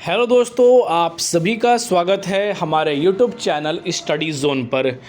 Hello दोस्तों, आप सभी का स्वागत है हमारे यूट्यूब चैनल स्टडी जोन पर।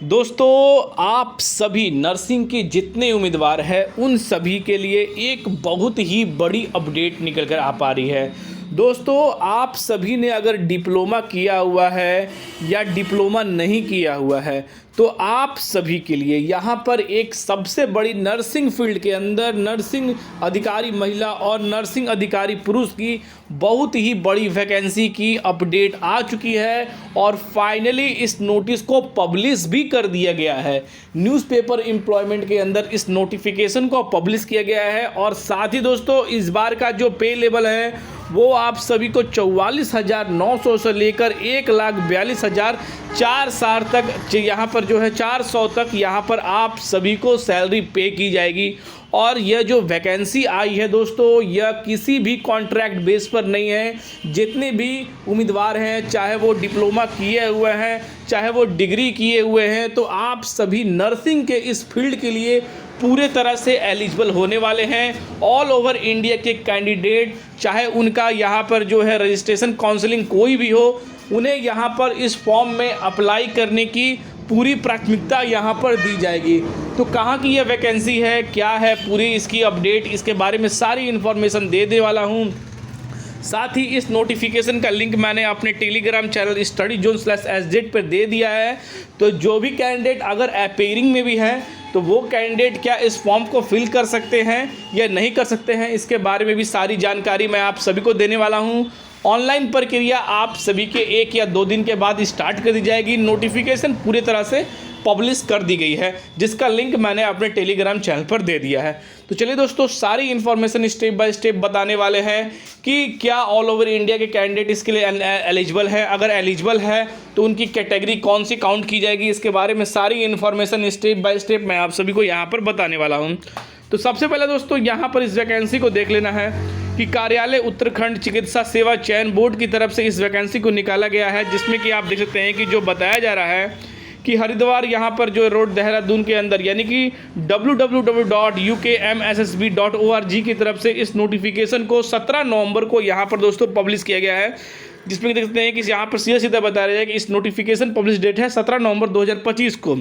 दोस्तों, आप सभी नर्सिंग के जितने उम्मीदवार हैं उन सभी के लिए एक बहुत ही बड़ी अपडेट निकल कर आ पा रही है। दोस्तों, आप सभी ने अगर डिप्लोमा किया हुआ है या डिप्लोमा नहीं किया हुआ है तो आप सभी के लिए यहाँ पर एक सबसे बड़ी नर्सिंग फील्ड के अंदर नर्सिंग अधिकारी महिला और नर्सिंग अधिकारी पुरुष की बहुत ही बड़ी वैकेंसी की अपडेट आ चुकी है और फाइनली इस नोटिस को पब्लिश भी कर दिया गया है। न्यूज़पेपर एम्प्लॉयमेंट के अंदर इस नोटिफिकेशन को पब्लिश किया गया है और साथ ही दोस्तों इस बार का जो पे लेवल है वो आप सभी को 44,900 से लेकर 1,42,460 तक यहाँ पर जो है 400 तक यहाँ पर आप सभी को सैलरी पे की जाएगी। और यह जो वैकेंसी आई है दोस्तों, यह किसी भी कॉन्ट्रैक्ट बेस पर नहीं है। जितने भी उम्मीदवार हैं, चाहे वो डिप्लोमा किए हुए हैं चाहे वो डिग्री किए हुए हैं, तो आप सभी नर्सिंग के इस फील्ड के लिए पूरे तरह से एलिजिबल होने वाले हैं। ऑल ओवर इंडिया के कैंडिडेट, चाहे उनका यहाँ पर जो है रजिस्ट्रेशन काउंसलिंग कोई भी हो, उन्हें यहाँ पर इस फॉर्म में अप्लाई करने की पूरी प्राथमिकता यहाँ पर दी जाएगी। तो कहाँ की यह वैकेंसी है, क्या है पूरी इसकी अपडेट, इसके बारे में सारी इन्फॉर्मेशन दे वाला हूँ। साथ ही इस नोटिफिकेशन का लिंक मैंने अपने टेलीग्राम चैनल StudyZone/SZ पर दे दिया है। तो जो भी कैंडिडेट अगर अपेयरिंग में भी है तो वो कैंडिडेट क्या इस फॉर्म को फिल कर सकते हैं या नहीं कर सकते हैं, इसके बारे में भी सारी जानकारी मैं आप सभी को देने वाला हूँ। ऑनलाइन प्रक्रिया आप सभी के 1 या 2 दिन के बाद स्टार्ट कर दी जाएगी। नोटिफिकेशन पूरी तरह से पब्लिश कर दी गई है, जिसका लिंक मैंने अपने टेलीग्राम चैनल पर दे दिया है। तो चलिए दोस्तों, सारी इन्फॉर्मेशन स्टेप बाय स्टेप बताने वाले हैं कि क्या ऑल ओवर इंडिया के कैंडिडेट इसके लिए एलिजिबल है, अगर एलिजिबल है तो उनकी कैटेगरी कौन सी काउंट की जाएगी, इसके बारे में सारी इन्फॉर्मेशन स्टेप बाय स्टेप मैं आप सभी को यहाँ पर बताने वाला हूँ। तो सबसे पहले दोस्तों यहाँ पर इस वैकेंसी को देख लेना है कि कार्यालय उत्तराखंड चिकित्सा सेवा चयन बोर्ड की तरफ से इस वैकेंसी को निकाला गया है, जिसमें कि आप देख सकते हैं कि जो बताया जा रहा है कि हरिद्वार यहाँ पर जो रोड देहरादून के अंदर यानी कि www.ukmssb.org की तरफ से इस नोटिफिकेशन को 17 नवंबर को यहाँ पर दोस्तों पब्लिश किया गया है, जिसमें देख सकते हैं कि यहाँ पर सीधा बता रहा है कि इस नोटिफिकेशन पब्लिश डेट है 17 नवंबर 2025 को।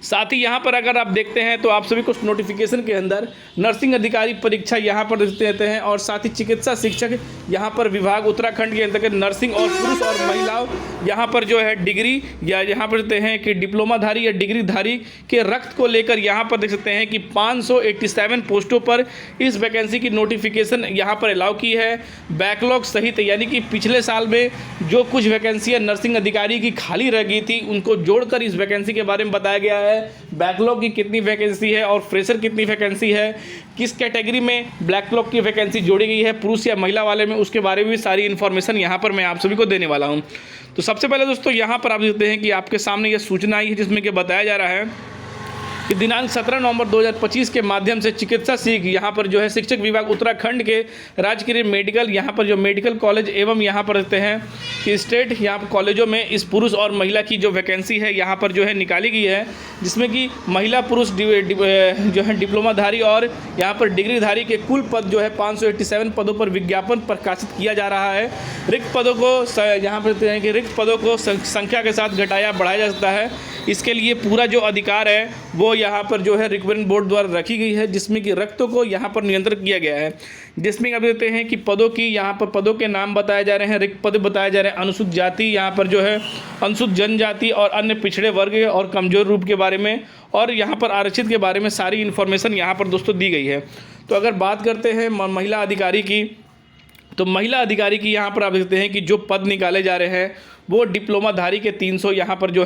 साथ ही यहाँ पर अगर आप देखते हैं तो आप सभी को नोटिफिकेशन के अंदर नर्सिंग अधिकारी परीक्षा यहाँ पर देते हैं और साथ ही चिकित्सा शिक्षक यहाँ पर विभाग उत्तराखंड के अंतर्गत नर्सिंग और पुरुष और महिलाओं यहाँ पर जो है डिग्री या यहाँ पर देखते हैं कि डिप्लोमाधारी या डिग्रीधारी के रक्त को लेकर यहाँ पर देख सकते हैं कि 587 पोस्टों पर इस वैकेंसी की नोटिफिकेशन यहाँ पर अलाउ की है। बैकलॉग सहित यानी कि पिछले साल में जो कुछ वैकेंसियाँ नर्सिंग अधिकारी की खाली रह गई थी उनको जोड़कर इस वैकेंसी के बारे में बताया गया है। बैकलॉग की कितनी वैकेंसी है और फ्रेशर कितनी वैकेंसी है, किस कैटेगरी में बैकलॉग की वैकेंसी जोड़ी गई है पुरुष या महिला वाले में, उसके बारे में भी सारी इन्फॉर्मेशन यहाँ पर मैं आप सभी को देने वाला हूँ। तो सबसे पहले दोस्तों यहाँ पर आप देखते हैं कि आपके सामने यह सूचना आई है, जिसमें कि बताया जा रहा है कि दिनांक 17 नवंबर 2025 के माध्यम से चिकित्सा यहाँ पर जो है शिक्षक विभाग उत्तराखंड के राजकीय मेडिकल यहाँ पर जो मेडिकल कॉलेज एवं यहाँ पर रहते हैं कि स्टेट यहाँ पर कॉलेजों में इस पुरुष और महिला की जो वैकेंसी है यहाँ पर जो है निकाली गई है, जिसमें कि महिला पुरुष जो है डिप्लोमाधारी और यहाँ पर डिग्रीधारी के कुल पद जो है 587 पदों पर विज्ञापन प्रकाशित किया जा रहा है। रिक्त पदों को यहाँ पर कहते हैं कि रिक्त पदों को संख्या के साथ घटाया बढ़ाया जा सकता है। इसके लिए पूरा जो अधिकार है वो यहाँ पर जो है रिक्रूटमेंट बोर्ड द्वारा रखी गई है, जिसमें कि रक्तों को यहाँ पर नियंत्रित किया गया है। जिसमें आप देखते हैं कि पदों की यहाँ पर पदों के नाम बताए जा रहे हैं, रिक्त पद बताए जा रहे हैं, अनुसूचित जाति यहाँ पर जो है अनुसूचित जनजाति और अन्य पिछड़े वर्ग और कमजोर रूप के बारे में और यहाँ पर आरक्षित के बारे में सारी इन्फॉर्मेशन यहाँ पर दोस्तों दी गई है। तो अगर बात करते हैं महिला अधिकारी की, तो महिला अधिकारी की यहाँ पर आप देखते हैं कि जो पद निकाले जा रहे हैं वो डिप्लोमाधारी के 300 यहाँ पर जो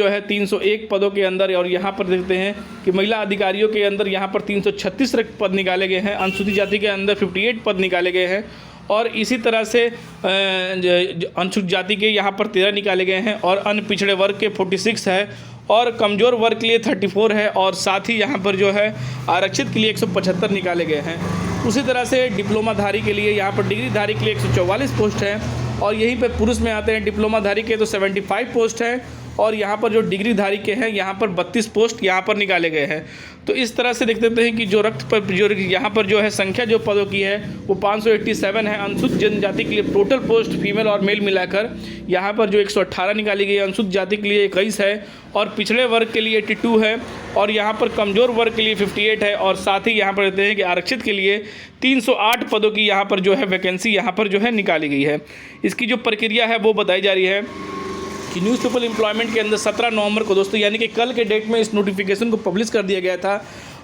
है 301 पदों के अंदर, और यहाँ पर देखते हैं कि महिला अधिकारियों के अंदर यहाँ पर 336 पद निकाले गए हैं। अनुसूचित जाति के अंदर 58 पद निकाले गए हैं और इसी तरह से अनुसूचित जाति के यहाँ पर 13 निकाले गए हैं और अन्य पिछड़े वर्ग के 46 है और कमज़ोर वर्ग के लिए 34 है और साथ ही यहाँ पर जो है आरक्षित के लिए 175 निकाले गए हैं। उसी तरह से डिप्लोमाधारी के लिए यहाँ पर डिग्रीधारी के लिए 144 पोस्ट हैं और यहीं पर पुरुष में आते हैं डिप्लोमाधारी के तो 75 पोस्ट हैं और यहाँ पर जो डिग्रीधारी के हैं यहाँ पर 32 पोस्ट यहाँ पर निकाले गए हैं। तो इस तरह से देख सकते हैं कि जो रक्त पर जो यहाँ पर जो है संख्या जो पदों की है वो 587 है। अनुसूचित जनजाति के लिए टोटल पोस्ट फीमेल और मेल मिलाकर यहाँ पर जो 118 निकाली गई है। अनुसूचित जाति के लिए 21 है और पिछड़े वर्ग के लिए 82 है और यहाँ पर कमज़ोर वर्ग के लिए 58 है। और साथ ही यहाँ पर कहते हैं कि आरक्षित के लिए 308 पदों की यहाँ पर जो है वैकेंसी यहाँ पर जो है निकाली गई है। इसकी जो प्रक्रिया है वो बताई जा रही है कि न्यूज़पेपर एम्प्लॉयमेंट के अंदर 17 नवंबर को दोस्तों यानी कि कल के डेट में इस नोटिफिकेशन को पब्लिश कर दिया गया था।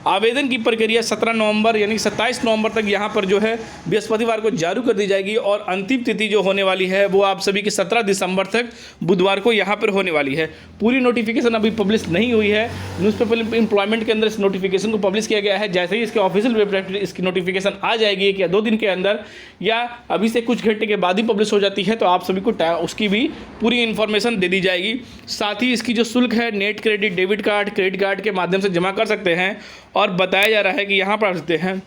आवेदन की प्रक्रिया 17 नवंबर यानी 27 नवंबर तक यहाँ पर जो है बृहस्पतिवार को जारी कर दी जाएगी और अंतिम तिथि जो होने वाली है वो आप सभी की 17 दिसंबर तक बुधवार को यहाँ पर होने वाली है। पूरी नोटिफिकेशन अभी पब्लिश नहीं हुई है। न्यूज़पेपर एम्प्लॉयमेंट के अंदर इस नोटिफिकेशन को पब्लिश किया गया है। जैसे ही इसके ऑफिशियल वेबसाइट पर इसकी नोटिफिकेशन आ जाएगी एक या 2 दिन के अंदर या अभी से कुछ घंटे के बाद ही पब्लिश हो जाती है तो आप सभी को उसकी भी पूरी इन्फॉर्मेशन दे दी जाएगी। साथ ही इसकी जो शुल्क है net credit debit card credit card के माध्यम से जमा कर सकते हैं। और बताया जा रहा है कि यहाँ पर सकते हैं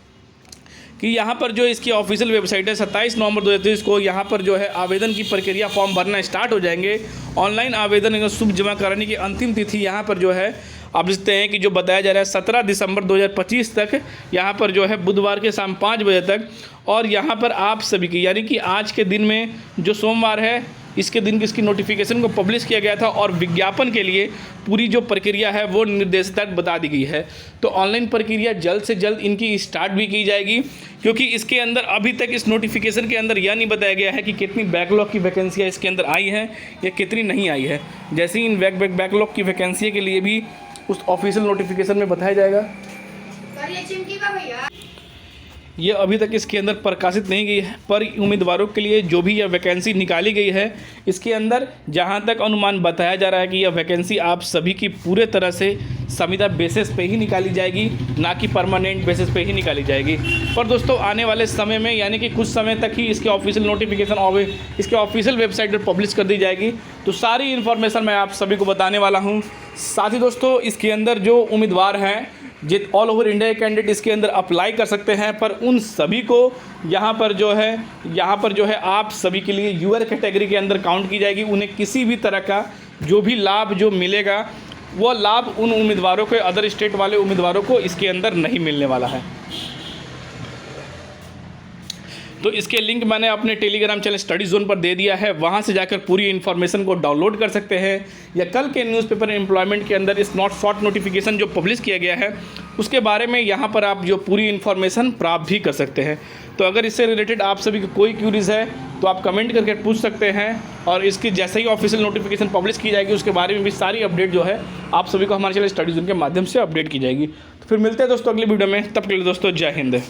कि यहाँ पर जो इसकी ऑफिशियल वेबसाइट है 27 नवंबर 2023 को यहाँ पर जो है आवेदन की प्रक्रिया फॉर्म भरना स्टार्ट हो जाएंगे। ऑनलाइन आवेदन शुल्क जमा कराने की अंतिम तिथि यहाँ पर जो है आप देखते हैं कि जो बताया जा रहा है 17 दिसंबर 2025 तक यहाँ पर जो है बुधवार के शाम 5 बजे तक। और यहाँ पर आप सभी की यानी कि आज के दिन में जो सोमवार है इसके दिन इसकी नोटिफिकेशन को पब्लिश किया गया था और विज्ञापन के लिए पूरी जो प्रक्रिया है वो निर्देशित बता दी गई है। तो ऑनलाइन प्रक्रिया जल्द से जल्द इनकी स्टार्ट भी की जाएगी क्योंकि इसके अंदर अभी तक इस नोटिफिकेशन के अंदर यह नहीं बताया गया है कि कितनी बैकलॉग की वैकेंसियाँ इसके अंदर आई हैं या कितनी नहीं आई है। जैसे ही इन बैकलॉग की वैकेंसी के लिए भी उस ऑफिशियल नोटिफिकेशन में बताया जाएगा। ये अभी तक इसके अंदर प्रकाशित नहीं गई है पर उम्मीदवारों के लिए जो भी यह वैकेंसी निकाली गई है इसके अंदर जहां तक अनुमान बताया जा रहा है कि यह वैकेंसी आप सभी की पूरे तरह से संविदा बेसिस पे ही निकाली जाएगी ना कि परमानेंट बेसिस पे ही निकाली जाएगी। पर दोस्तों आने वाले समय में यानी कि कुछ समय तक ही इसके ऑफिशियल नोटिफिकेशन और इसके ऑफिशियल वेबसाइट पर पब्लिश कर दी जाएगी। तो सारी इन्फॉर्मेशन मैं आप सभी को बताने वाला हूँ। साथ ही दोस्तों इसके अंदर जो उम्मीदवार हैं जित ऑल ओवर इंडिया कैंडिडेट इसके अंदर अप्लाई कर सकते हैं पर उन सभी को यहाँ पर जो है आप सभी के लिए यूआर कैटेगरी के अंदर काउंट की जाएगी। उन्हें किसी भी तरह का जो भी लाभ जो मिलेगा वो लाभ उन उम्मीदवारों को अदर स्टेट वाले उम्मीदवारों को इसके अंदर नहीं मिलने वाला है। तो इसके लिंक मैंने अपने टेलीग्राम चैनल स्टडी जोन पर दे दिया है, वहां से जाकर पूरी इन्फॉर्मेशन को डाउनलोड कर सकते हैं या कल के न्यूज़पेपर एम्प्लॉयमेंट के अंदर इस नॉट शॉर्ट नोटिफिकेशन जो पब्लिश किया गया है उसके बारे में यहाँ पर आप जो पूरी इन्फॉर्मेशन प्राप्त भी कर सकते हैं। तो अगर इससे रिलेटेड आप सभी को कोई क्यूरीज है तो आप कमेंट करके पूछ सकते हैं और इसकी जैसे ही ऑफिशियल नोटिफिकेशन पब्लिश की जाएगी उसके बारे में भी सारी अपडेट जो है आप सभी को हमारे चैनल स्टडी जोन के माध्यम से अपडेट की जाएगी। तो फिर मिलते हैं दोस्तों अगली वीडियो में, तब के लिए दोस्तों जय हिंद।